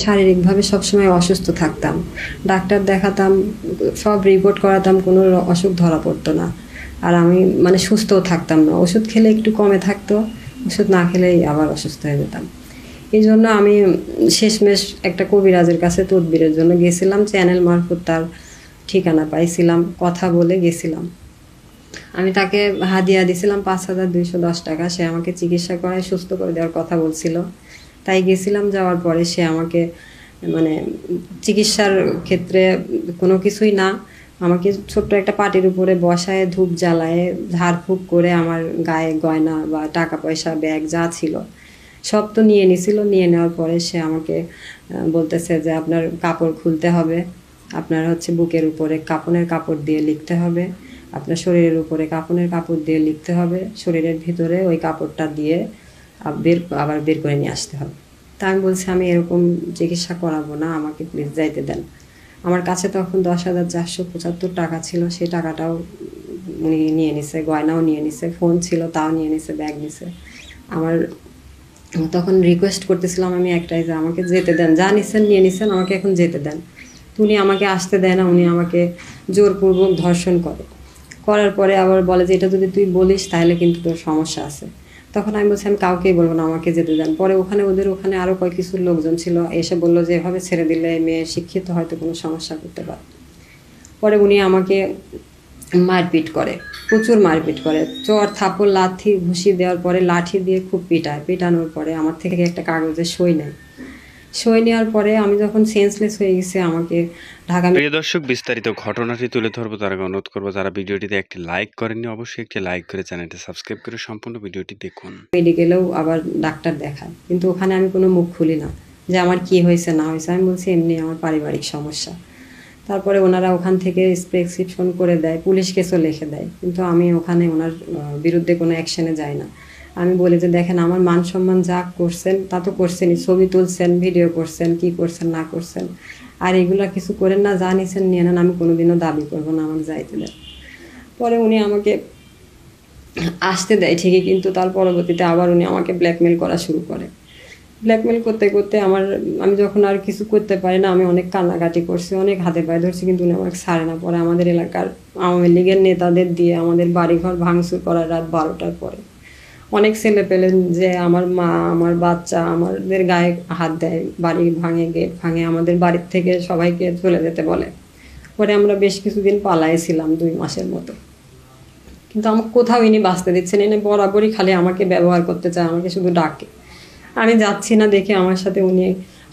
শারীরিকভাবে সবসময় অসুস্থ থাকতাম, ডাক্তার দেখাতাম, সব রিপোর্ট করাতাম, কোনো অসুখ ধরা পড়তো না। আর আমি মানে সুস্থও থাকতাম না, ওষুধ খেলে একটু কমে থাকতো, ওষুধ না খেলেই আবার অসুস্থ হয়ে যেতাম। এই জন্য আমি শেষমেশ একটা কবিরাজের কাছে তদবিরের জন্য গেছিলাম, চ্যানেল মারফত তার ঠিকানা পাইছিলাম, কথা বলে গেছিলাম। আমি তাকে হাদিয়া দিছিলাম 5,210 টাকা, সে আমাকে চিকিৎসা করায় সুস্থ করে দেওয়ার কথা বলছিল। তাই গেছিলাম, যাওয়ার পরে সে আমাকে মানে চিকিৎসার ক্ষেত্রে কোনো কিছুই না, আমাকে ছোট্ট একটা পাটির উপরে বসায় ধূপ জ্বালায় ঝাড়ফুঁক করে আমার গায়ে গয়না বা টাকা পয়সা ব্যাগ যা ছিল সব তো নিয়ে নিছিল। নিয়ে নেওয়ার পরে সে আমাকে বলতেছে যে আপনার কাপড় খুলতে হবে, আপনার হচ্ছে বুকের উপরে কাফনের কাপড় দিয়ে লিখতে হবে, আপনার শরীরের উপরে কাফনের কাপড় দিয়ে লিখতে হবে, শরীরের ভিতরে ওই কাপড়টা দিয়ে আবার বের করে নিয়ে আসতে হবে। তা আমি বলছি আমি এরকম চিকিৎসা করাবো না, আমাকে প্লিজ যাইতে দেন। আমার কাছে তখন 10,475 টাকা ছিল, সেই টাকাটাও উনি নিয়ে নিছে, গয়নাও নিয়ে নিছে, ফোন ছিল তাও নিয়ে নিছে, ব্যাগ নিছে। আমার তখন রিকোয়েস্ট করতেছিলাম আমি একটাই, যে আমাকে যেতে দেন, যা নিছেন নিয়ে নিছেন, আমাকে এখন যেতে দেন। তো উনি আমাকে আসতে দেয় না, উনি আমাকে জোরপূর্বক ধর্ষণ করার পরে আবার বলে যে এটা যদি তুই বলিস তাহলে কিন্তু তোর সমস্যা আছে। তখন আমি বলছি আমি কাউকেই বলবো না, আমাকে যেতে দেন। পরে ওদের ওখানে আরও কয়েক কিছু লোকজন ছিল, এসে বললো যে এভাবে ছেড়ে দিলে মেয়ে শিক্ষিত হয়তো কোনো সমস্যা করতে পারে। পরে উনি আমাকে মারপিট করে, প্রচুর মারপিট করে, চর থাপড় লাথি ঘুষি দেওয়ার পরে লাঠি দিয়ে খুব পিটানোর পরে আমার থেকে একটা কাগজে সই নেয়। সই নেওয়ার পরে আমি যখন সেন্সলেস হয়ে গেছে, আমাকে ঢাকা প্রিয় দর্শক, বিস্তারিত ঘটনাটি তুলে ধরবো, তার আগে অনুরোধ করবো যারা ভিডিওটিতে একটি লাইক করেননি অবশ্যই একটি লাইক করে চ্যানেলটি সাবস্ক্রাইব করে সম্পূর্ণ ভিডিওটি দেখুন। মেডিকেলেও আবার ডাক্তার দেখায়, কিন্তু ওখানে আমি কোনো মুখ খুলি না যে আমার কি হয়েছে না হয়েছে, আমি বলছি এমনি আমার পারিবারিক সমস্যা। তারপরে ওনারা ওখান থেকে প্রেসক্রিপশন করে দেয়, পুলিশ কেসও লিখে দেয়, কিন্তু আমি ওখানে ওনার বিরুদ্ধে কোনো অ্যাকশনে যাই না। আমি বলি যে দেখেন আমার মান সম্মান যা করছেন তা তো করছেনই, ছবি তুলছেন, ভিডিও করছেন, কি করছেন না করছেন, আর এগুলা কিছু করেন না, যা নিছেন নিয়ে নেন, আমি কোনোদিনও দাবি করবো না আমাকে যাইতে দেন। পরে উনি আমাকে আসতে দেয় ঠিকই, কিন্তু তার পরবর্তীতে আবার উনি আমাকে ব্ল্যাকমেল করা শুরু করে। ব্ল্যাকমেল করতে করতে আমি যখন আর কিছু করতে পারি না, আমি অনেক কান্নাকাটি করছি, অনেক হাতে পায়ে ধরছি, কিন্তু উনি আমাকে ছাড়ে না। পরে আমাদের এলাকার আওয়ামী লীগের নেতাদের দিয়ে আমাদের বাড়িঘর ভাঙচুর করার রাত 12টার পরে অনেক ছেলে পেলেন যে আমার মা আমার বাচ্চা আমাদের গায়ে হাত দেয়, বাড়ি ভাঙে, গেট ভাঙে, আমাদের বাড়ির থেকে সবাইকে চলে যেতে বলে। পরে আমরা বেশ কিছুদিন পালাইছিলাম 2 মাসের মতো, কিন্তু আমাকে কোথাও ইনি বাঁচতে দিচ্ছেন, এনে বরাবরই খালি আমাকে ব্যবহার করতে চায়, আমাকে শুধু ডাকে। আমি যাচ্ছি না দেখে আমার সাথে উনি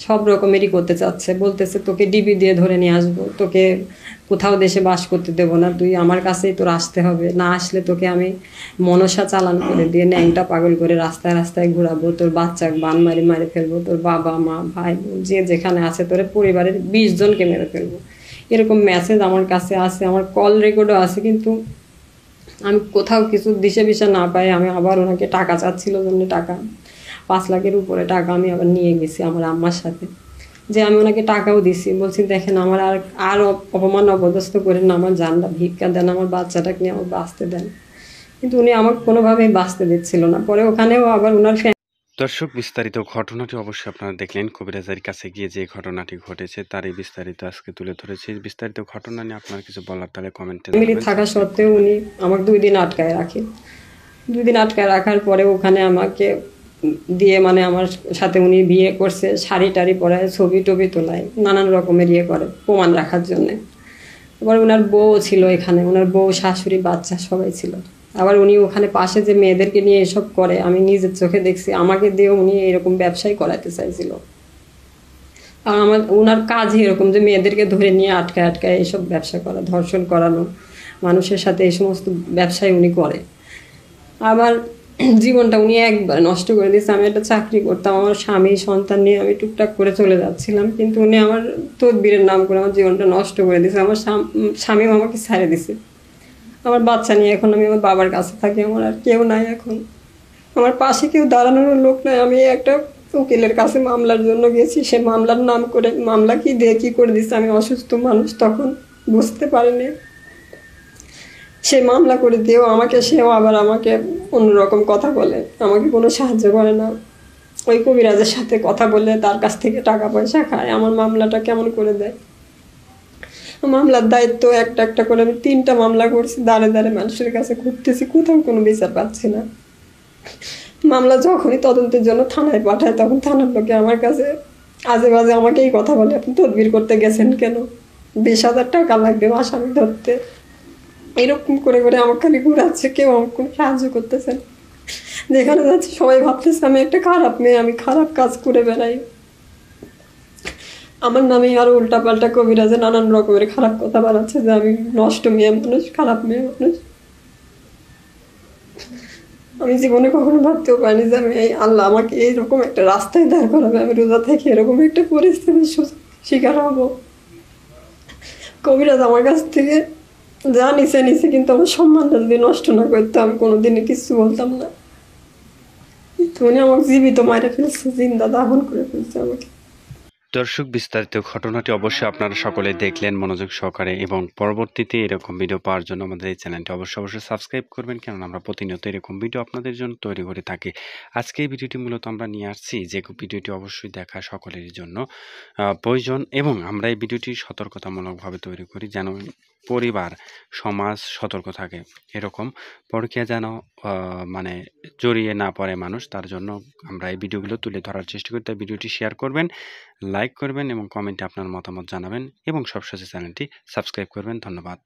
সব রকমেরই করতে চাচ্ছে, বলতেছে তোকে ডিবি দিয়ে ধরে নিয়ে আসবো, তোকে কোথাও দেশে বাস করতে দেবো না, তুই আমার কাছেই তোর আসতে হবে, না আসলে তোকে আমি মনসা চালান করে দিয়ে ন্যাংটা পাগল করে রাস্তায় রাস্তায় ঘোরাবো, তোর বাচ্চা বান মারে ফেলবো, তোর বাবা মা ভাই বোন যে যেখানে আছে তোর পরিবারের 20 জনকে মেরে ফেলবো। এরকম মেসেজ আমার কাছে আছে, আমার কল রেকর্ডও আছে। কিন্তু আমি কোথাও কিছু দিশে বিশা না পাই আমি আবার ওনাকে টাকা চাচ্ছিল, জন্য টাকা 5 লাখের উপরে টাকা আমি আবার নিয়ে গেছি আমার আম্মার সাথে, যে আমি ওনাকে টাকাও দিছি, বলছি দেখেন আমার আর অপমান অপদস্থ করেন না, আমার জানটা ভিক্ষা দেন, আমার বাচ্চাটাকে নিয়ে আমার বাঁচতে দেন। কিন্তু উনি আমাকে কোনোভাবেই বাঁচতে দিচ্ছিল না। পরে ওখানেও আবার ওনার দর্শক, বিস্তারিত ঘটনাটি অবশ্যই আপনারা দেখলেন। কবিরাজের কাছে গিয়ে যে ঘটনাটি ঘটেছে তার এই বিস্তারিত আজকে তুলে ধরেছি। বিস্তারিত ঘটনা নিয়ে আপনার কিছু বলার তাহলে কমেন্টে ফ্যামিলি থাকা সত্ত্বেও উনি আমাকে 2 দিন আটকায় রাখে। 2 দিন আটকায় রাখার পরে ওখানে আমাকে দিয়ে মানে আমার সাথে উনি বিয়ে করছে, শাড়ি টাড়ি পরায়, ছবি টবি তোলায়, নানান রকমের ইয়ে করে প্রমাণ রাখার জন্যে। আবার ওনার বউ ছিল এখানে, ওনার বউ শাশুড়ি বাচ্চা সবাই ছিল। আবার উনি ওখানে পাশে যে মেয়েদেরকে নিয়ে এসব করে আমি নিজের চোখে দেখছি, আমাকে দিয়ে উনি এরকম ব্যবসাই করাতে চাইছিল। আর ওনার কাজই এরকম যে মেয়েদেরকে ধরে নিয়ে আটকায় আটকায় এইসব ব্যবসা করা, ধর্ষণ করানো, মানুষের সাথে এই সমস্ত ব্যবসায় উনি করে। আমার জীবনটা উনি একবার নষ্ট করে দিয়েছে। আমি একটা চাকরি করতাম, আমার স্বামী সন্তান নিয়ে আমি টুকটাক করে চলে যাচ্ছিলাম, কিন্তু উনি আমার তদবিরের নাম করে আমার জীবনটা নষ্ট করে দিয়েছে। আমার স্বামীও আমাকে ছেড়ে দিছে, আমার বাচ্চা নিয়ে এখন আমি আমার বাবার কাছে থাকি, আমার আর কেউ নাই এখন, আমার পাশে কেউ দাঁড়ানোর লোক নাই। আমি একটা উকিলের কাছে মামলার জন্য গেছি, সে মামলার নাম করে মামলা কি দিয়ে কী করে দিচ্ছে, আমি অসুস্থ মানুষ তখন বুঝতে পারিনি। সে মামলা করে দিয়েও সেও আবার আমাকে অন্যরকম কথা বলে, আমাকে কোনো সাহায্য করে না। ওই কবিরাজের সাথে কথা বলে তার কাছ থেকে টাকা পয়সা খায়, আমার মামলাটা কেমন করে দেয়। মামলার দায়িত্ব একটা একটা করে আমি 3টা মামলা করছি, দাঁড়ে দাঁড়ে মানুষের কাছে ঘুরতেছি, কোথাও কোনো বিচার পাচ্ছি না। মামলা যখনই তদন্তের জন্য থানায় পাঠায় তখন থানার লোকে আমার কাছে আজে বাজে আমাকে এই কথা বলে, আপনি তদবির করতে গেছেন কেন, 20,000 টাকা লাগবে আসামি ধরতে। এরকম করে করে আমার খালি ঘুরাচ্ছে, কেউ আমাকে কোনো সাহায্য করতেছেন। যেখানে যাচ্ছে সবাই ভাবতেছে আমি একটা খারাপ মেয়ে, আমি খারাপ কাজ করে বেড়াই। আমার নামে আরো উল্টাপাল্টা কবিরাজে নানান রকমের খারাপ কথা বানাচ্ছে যে আমি নষ্ট মেয়ে মানুষ, খারাপ মেয়ে মানুষ। আমি জীবনে কখনো ভাবতেও পারিনি যে আমি আল্লাহ আমাকে এইরকম একটা রাস্তায় দাঁড় করাবে, আমি রোজা থেকে এরকম একটা পরিস্থিতির শিকার হব। কবিরাজ আমার কাছ থেকে যা নিছে কিন্তু আমার সম্মানটা যদি নষ্ট না করতো আমি কোনোদিনই কিছু বলতাম না। উনি আমাকে জীবিত মারে ফেলছে, জিন্দা দাফন করে ফেলছে আমাকে। দর্শক, বিস্তারিত ঘটনাটি অবশ্যই আপনারা সকলে দেখলেন মনোযোগ সহকারে, এবং পরবর্তীতে এরকম ভিডিও পাওয়ার জন্য আমাদের এই চ্যানেলটি অবশ্যই সাবস্ক্রাইব করবেন, কেননা আমরা প্রতিনিয়ত এরকম ভিডিও আপনাদের জন্য তৈরি করে থাকি। আজকে এই ভিডিওটি মূলত আমরা নিয়ে আসছি যে ভিডিওটি অবশ্যই দেখা সকলের জন্য প্রয়োজন, এবং আমরা এই ভিডিওটি সতর্কতামূলকভাবে তৈরি করি যেন পরিবার সমাজ সতর্ক থাকে, এরকম পরকীয়া যেন মানে জড়িয়ে না পড়ে মানুষ, তার জন্য আমরা এই ভিডিওগুলো তুলে ধরার চেষ্টা করি। তাই ভিডিওটি শেয়ার করবেন, লাইক করবেন এবং কমেন্টে আপনার মতামত জানাবেন, এবং সবশেষে চ্যানেলটি সাবস্ক্রাইব করবেন। ধন্যবাদ।